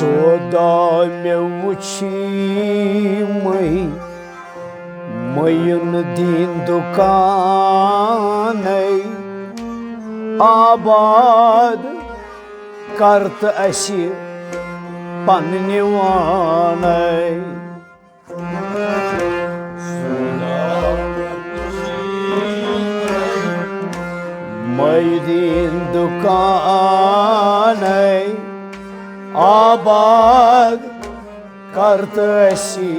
Sodome ucimăi, măiun din ducanei, abad cartă asi pannivanei. Măi din ducanei, abad cartă asi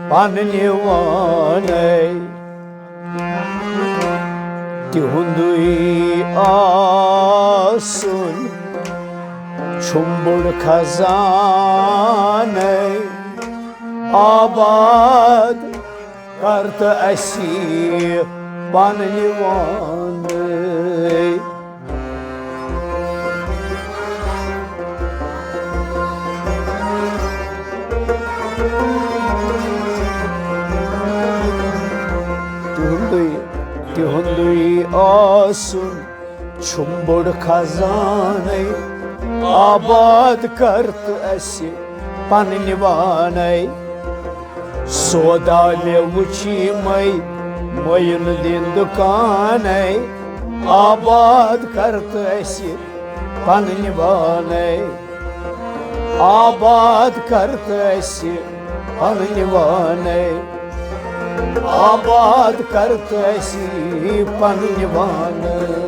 pannivanei. Tihundui asun çumbur kazaney, abad kartı asi pannivaney. Tihundui asun çumbur kazaney, abad kartı asi pannivaney. Sodame ucimăi, măiun din ducanei, abad kartı asi pannivaney. Abad kartı asi pannivaney. Abad kartı asi pannivaney.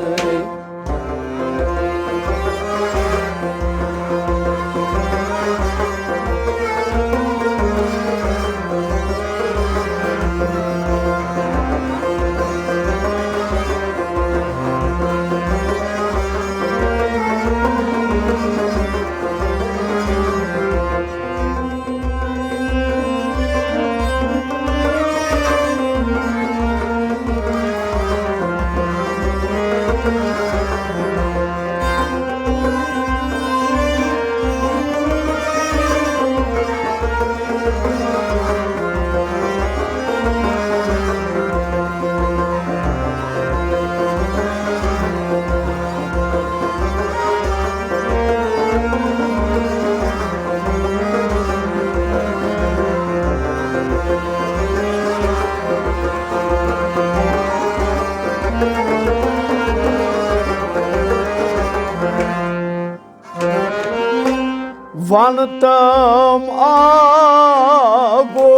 Vantam ago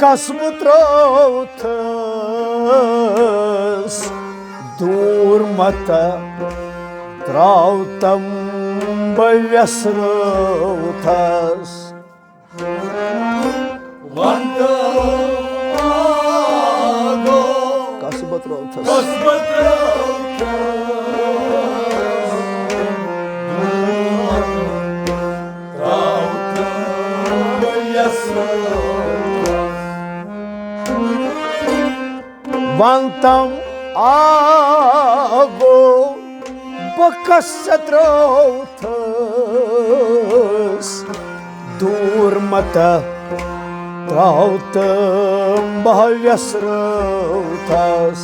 kasmı trautas, durmata trautam bavės rautas. Vantam ago kasmı trautas, vantam ago bakasa trautas, durmata trautam bavės rautas.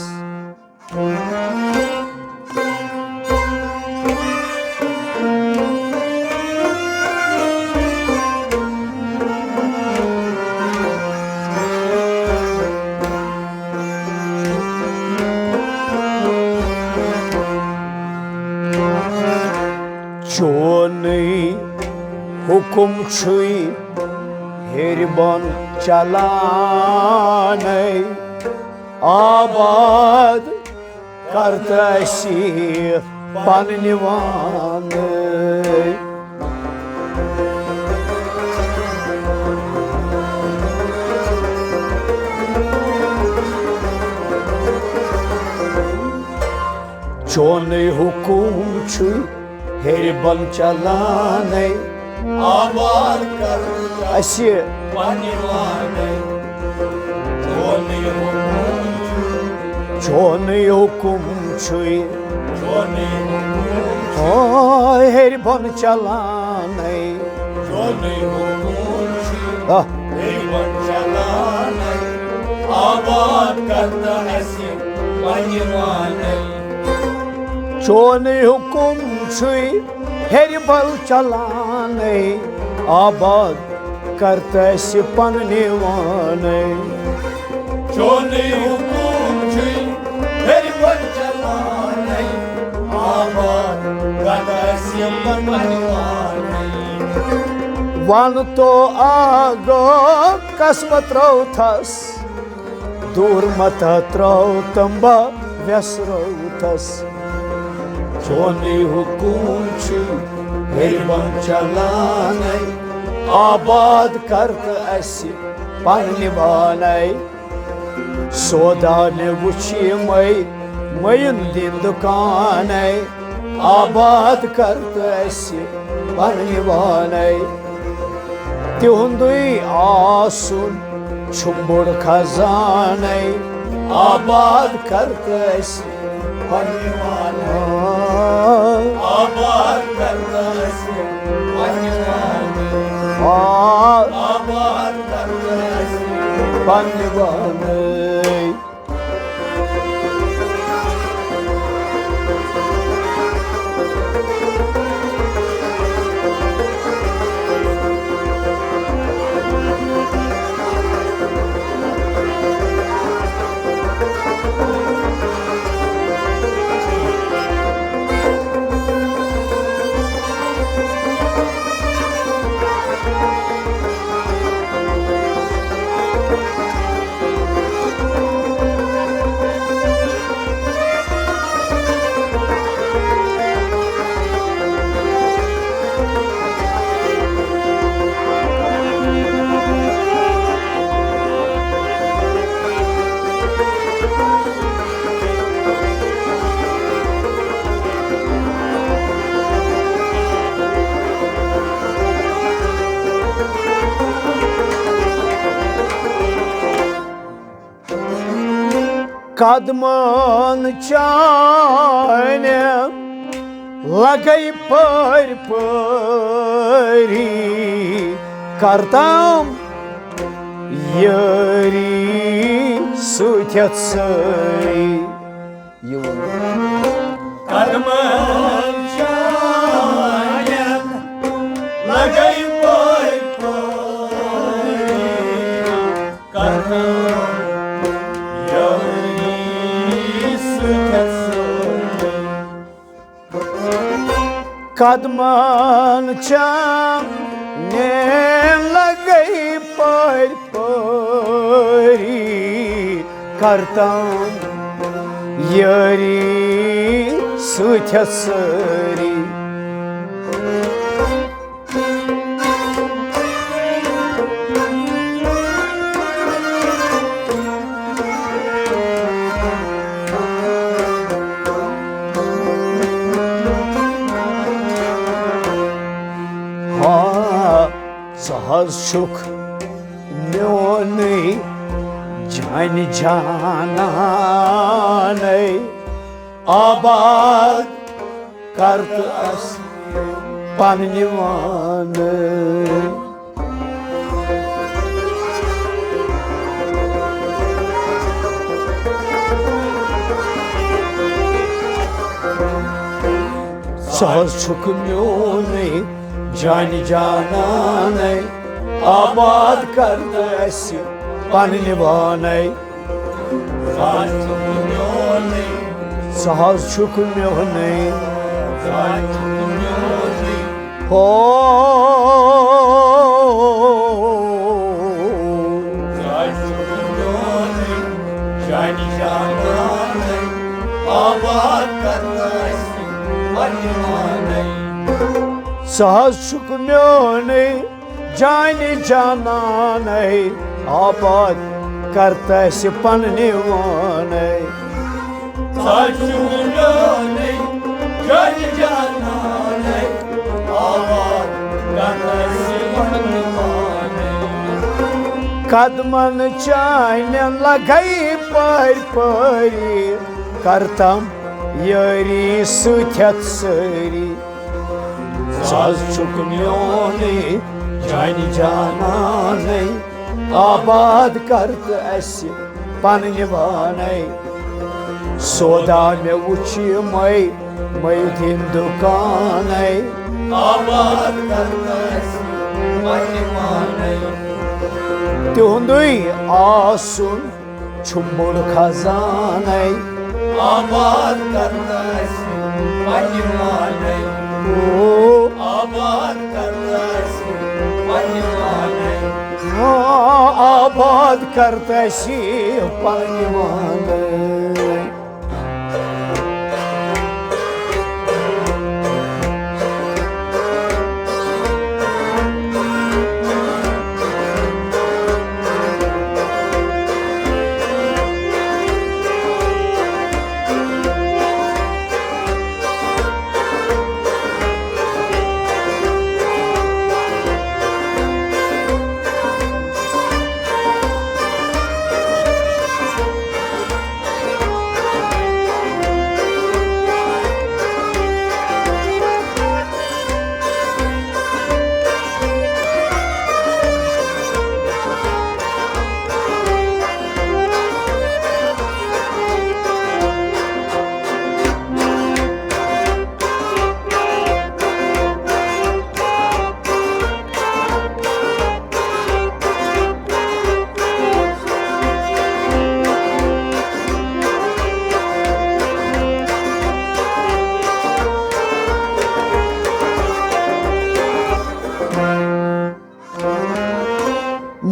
Çoni hukumçuy हेरबन चलाने आबाद करतसी पन्निवान चोन हुकुम छु हेरबन चलाने आबाद कर अस्य पन्निवाने चोन हुकुम छु जोने ओ हेरबन चलाने जोने आह हेरबन चलाने आबाद करता ऐसे पन्निवाने चोन हुकुम छु हेरबल चलाने आबाद करतसी पन्निवाने जोने हुकुम छुई हेरबन चलाने आबाद करता ऐसे पन्निवाने वन तो आगो कसम त्रौथस दूर मत त्रौतंबा व्यसरौथस जोने हुकुम छु हेरबन चलाने आबाद करत असी पन्निवाने सौदा ने वुछी मयन दिन दुकाने आबाद करत असी पन्निवाने तिहुंदुई आसुन छुम्बुड़ खजाने आबाद करत असी पन्निवाने आबाद करता ऐसे पन्निवाने आबाद करता ऐसे पन्निवाने कदमन चाने लगई पर परी करताम यरी सुथ्यत सरी कदमन चायन लगई पर करताम कदमन चाने लगई पर परी करताम यरी सुथ्यत सरी सहज सुख म्योनी जान जानाने आबाद करत अस पन्निवाने सहज सुख म्योनी जान जानाने आबाद करत अस पन्निवाने सहज सुख म्योनी हो पन्निवानै सहसुक म्योने जाने जानानै आबाद करतैसि पन्निवानै सहसुक जाने जानानै आबाद करतैसि पन्निवानै कदमन चाइन लगई पर परी करतम यारी सुथ्यत सरी सहसुक म्योने जाने जानानै आबाद करत अस पन्निवानै सौदा मे वुछ मै दिन दुकानै आबाद करत अस पन्निवानै तिहुंदुई आसुन छुम्बुड़ खजानै आबाद करत अस पन्निवानै आबाद करत अस पन्निवानै आबाद करतैसि पन्निवानै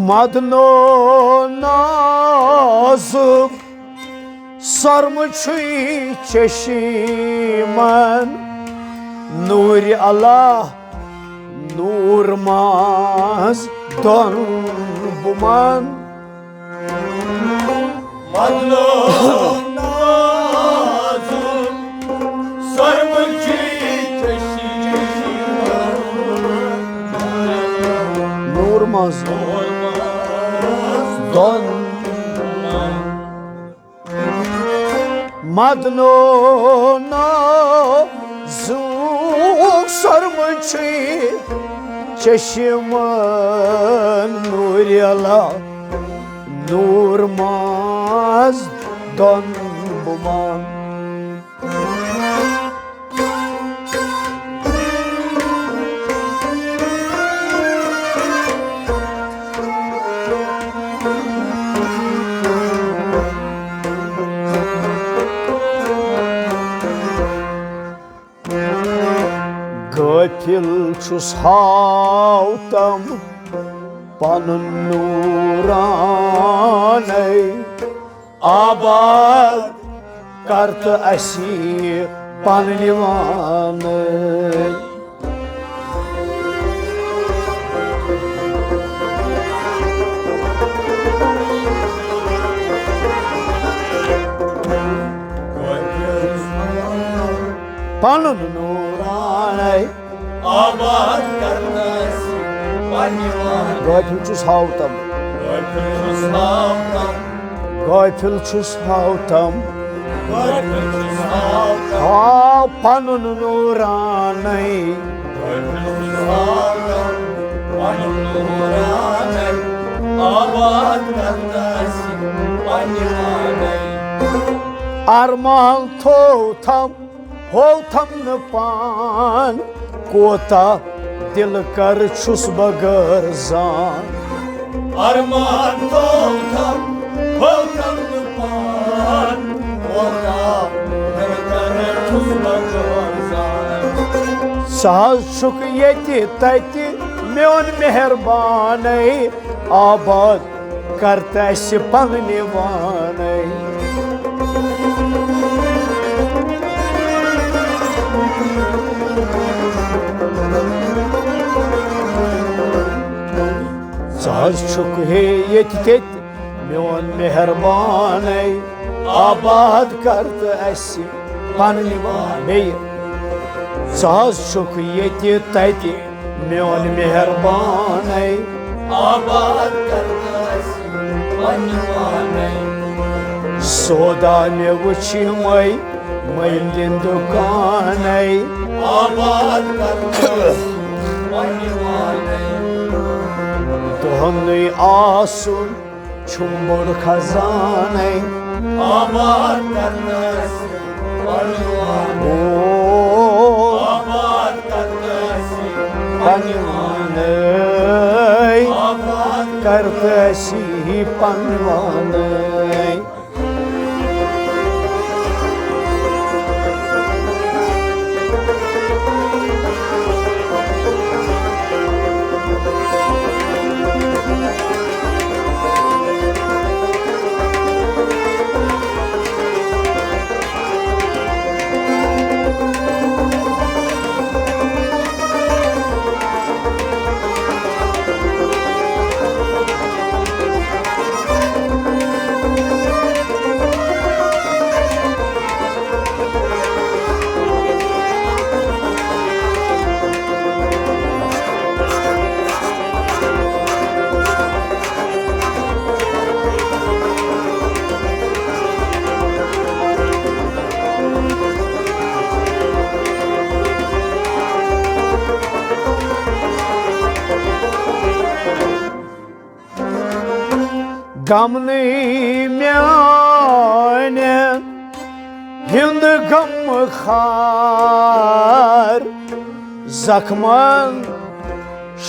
मदनो नाजुक सरमुछुई चशीमन नूर अल्लाह नूर मास दोन बुमन मदनो नाजुक सरमुछुई चशीमन नूर मास Don Madno na zuk sarmıçı çeşiman Nuriyala Nurmaz Don buman Gafil çus hautam panun nuraney Abad kartı asi pannnivaney Panun nuraney आबाद करत अस पन्निवानै Gafil çus hautam Gafil çus hautam Panun nuraney आबाद करत अस पन्निवानै Armal totam Holtam pan Kota dil kar çus bagarzan Arman totam Holtam pan Kota dil kar çus bagarzan सहसुक यति तति म्योन मेहरबानै आबाद करतैसि पन्निवानै छुक हे ये मोन मेहरबान आबाद कर पन्न बे छुक ये मोन मेहरबान आबाद कर सौदा मे वुच दिन दुकान आबाद कर दोहन आसुन बोड़ खजान आबाद कर ओ आबाद कर पनवान करतसी पनवान गमने म्याने हिंद गम खार जख्मन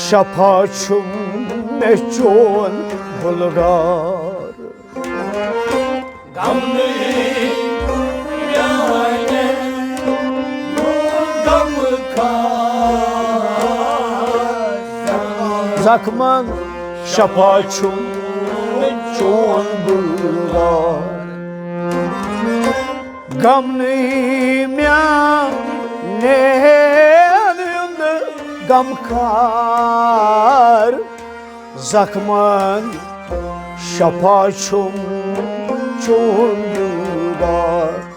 शफा छुम में चोन बुलगार गमने म्याने गम खार जख्मन शफा छुम चोन बुलगार गमने म्याने हिंद गम खार जख्मन शफा छुम चोन बुलगार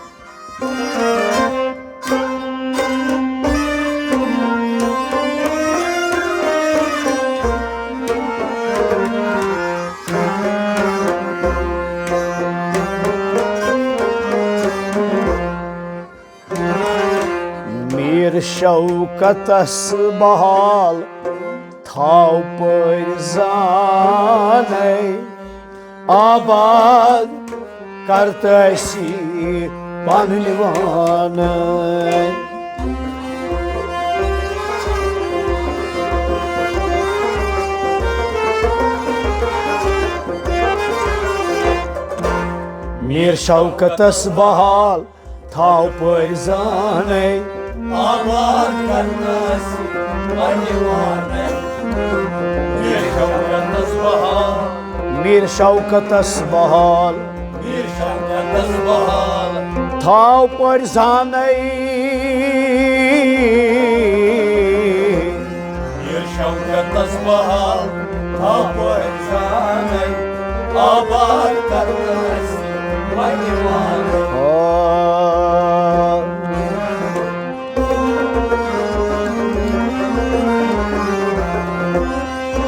मीर शौकतस बहाल थाव परजान आबाद करतसी पनवान मीर शौकतस बहाल थाव परजान आबाद कर मीर शौकतस बहाल थाव परजान शौकतस बहाल थाव परजान आबाद कर